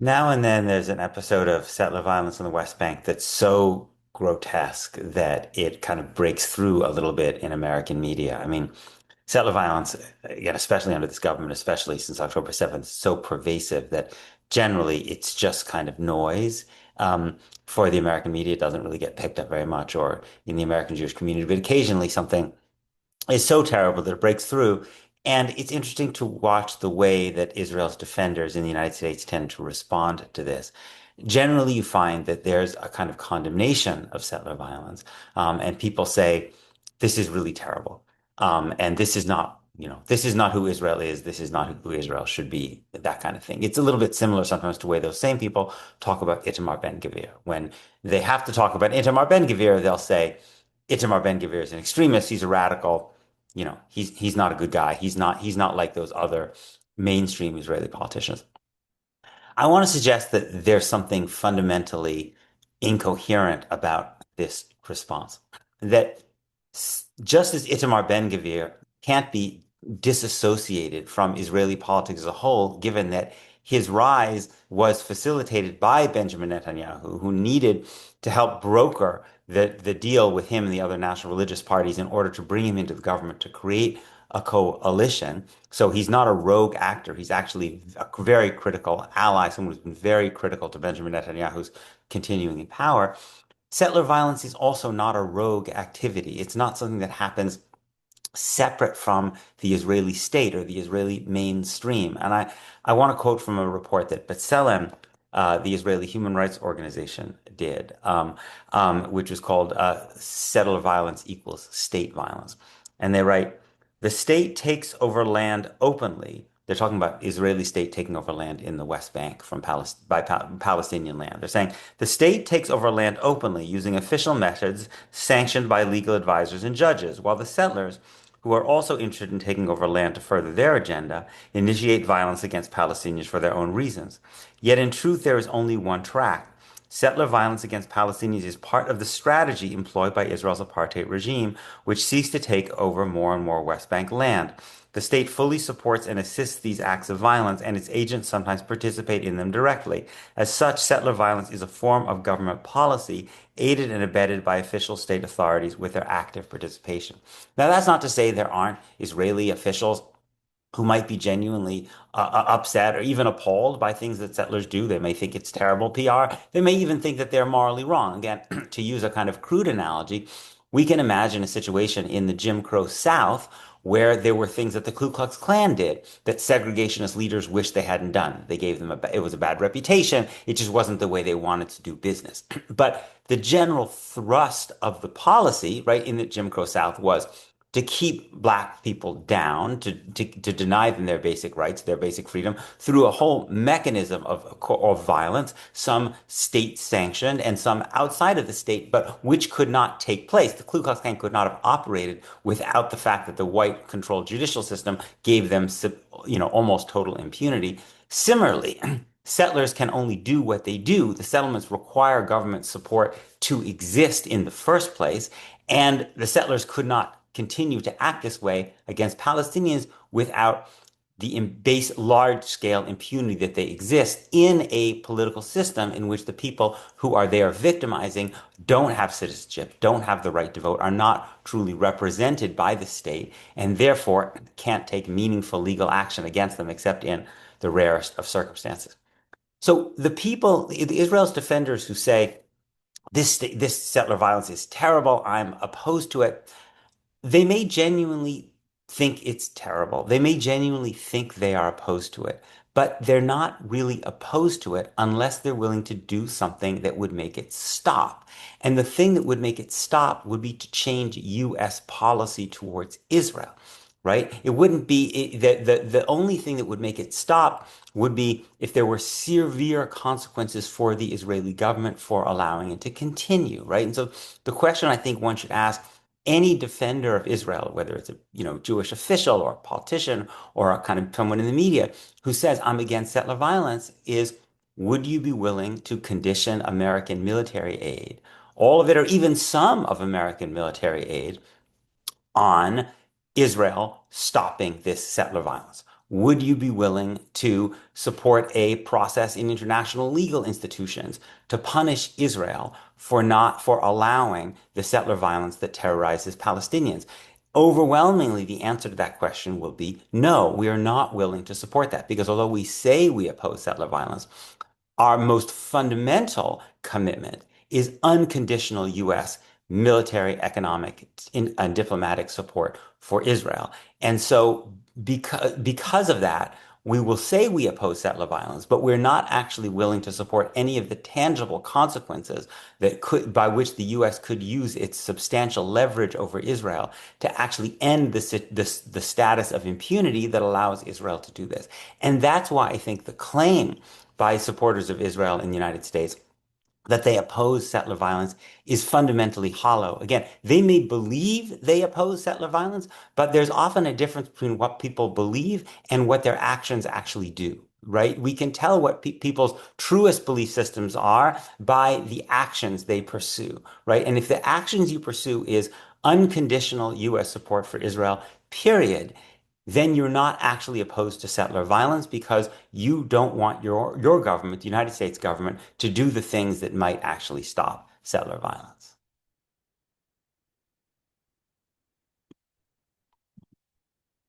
Now and then there's an episode of settler violence in the West Bank that's so grotesque that it kind of breaks through a little bit in American media. I mean, settler violence, again, especially under this government, especially since October 7th, is so pervasive that generally it's just kind of noise. For the American media, it doesn't really get picked up very much, or in the American Jewish community, but occasionally something is so terrible that it breaks through. And it's interesting to watch the way that Israel's defenders in the United States tend to respond to this. Generally, you find that there's a kind of condemnation of settler violence, and people say, this is really terrible. And this is not, this is not who Israel is. This is not who Israel should be, that kind of thing. It's a little bit similar sometimes to the way those same people talk about Itamar Ben-Gvir. When they have to talk about Itamar Ben-Gvir, they'll say, Itamar Ben-Gvir is an extremist. He's a radical. He's not a good guy. He's not like those other mainstream Israeli politicians. I want to suggest that there's something fundamentally incoherent about this response. That just as Itamar Ben-Gvir can't be disassociated from Israeli politics as a whole, given that his rise was facilitated by Benjamin Netanyahu, who needed to help broker the deal with him and the other national religious parties in order to bring him into the government to create a coalition. So he's not a rogue actor. He's actually a very critical ally, someone who's been very critical to Benjamin Netanyahu's continuing in power. Settler violence is also not a rogue activity. It's not something that happens separate from the Israeli state or the Israeli mainstream. And I want to quote from a report that B'Tselem, the Israeli human rights organization, did, which was called Settler Violence Equals State Violence. And they write, the state takes over land openly. They're talking about Israeli state taking over land in the West Bank from Palestinian land. They're saying the state takes over land openly using official methods sanctioned by legal advisors and judges, while the settlers, who are also interested in taking over land to further their agenda, initiate violence against Palestinians for their own reasons. Yet in truth, there is only one track. Settler violence against Palestinians is part of the strategy employed by Israel's apartheid regime, which seeks to take over more and more West Bank land. The state fully supports and assists these acts of violence, and its agents sometimes participate in them directly. As such, settler violence is a form of government policy aided and abetted by official state authorities with their active participation. Now, that's not to say there aren't Israeli officials who might be genuinely upset or even appalled by things that settlers do. They may think it's terrible PR. They may even think that they're morally wrong. Again, to use a kind of crude analogy, we can imagine a situation in the Jim Crow South where there were things that the Ku Klux Klan did that segregationist leaders wish they hadn't done. They gave them it was a bad reputation. It just wasn't the way they wanted to do business. But the general thrust of the policy, right, in the Jim Crow South was to keep black people down, to deny them their basic rights, their basic freedom, through a whole mechanism of violence, some state sanctioned and some outside of the state, but which could not take place. The Ku Klux Klan could not have operated without the fact that the white controlled judicial system gave them, almost total impunity. Similarly, settlers can only do what they do. The settlements require government support to exist in the first place, and the settlers could not continue to act this way against Palestinians without the base large-scale impunity that they exist in a political system in which the people who are there victimizing don't have citizenship, don't have the right to vote, are not truly represented by the state, and therefore can't take meaningful legal action against them except in the rarest of circumstances. So the people, the Israel's defenders who say this settler violence is terrible, I'm opposed to it, they may genuinely think it's terrible. They may genuinely think they are opposed to it, but they're not really opposed to it unless they're willing to do something that would make it stop. And the thing that would make it stop would be to change U.S. policy towards Israel, right? It wouldn't be the only thing that would make it stop would be if there were severe consequences for the Israeli government for allowing it to continue, right? And so the question I think one should ask any defender of Israel, whether it's a Jewish official or a politician or a kind of someone in the media who says I'm against settler violence, is would you be willing to condition American military aid, all of it or even some of American military aid, on Israel stopping this settler violence? would you be willing to support a process in international legal institutions to punish Israel for allowing the settler violence that terrorizes Palestinians? Overwhelmingly, the answer to that question will be no, we are not willing to support that because although we say we oppose settler violence, our most fundamental commitment is unconditional U.S. military, economic, and diplomatic support for Israel. And so, because of that, we will say we oppose settler violence, but we're not actually willing to support any of the tangible consequences by which the U.S. could use its substantial leverage over Israel to actually end the status of impunity that allows Israel to do this. And that's why I think the claim by supporters of Israel in the United States that they oppose settler violence is fundamentally hollow. Again, they may believe they oppose settler violence, but there's often a difference between what people believe and what their actions actually do. Right? We can tell what people's truest belief systems are by the actions they pursue. Right? And if the actions you pursue is unconditional U.S. support for Israel, period, then you're not actually opposed to settler violence because you don't want your government, the United States government, to do the things that might actually stop settler violence.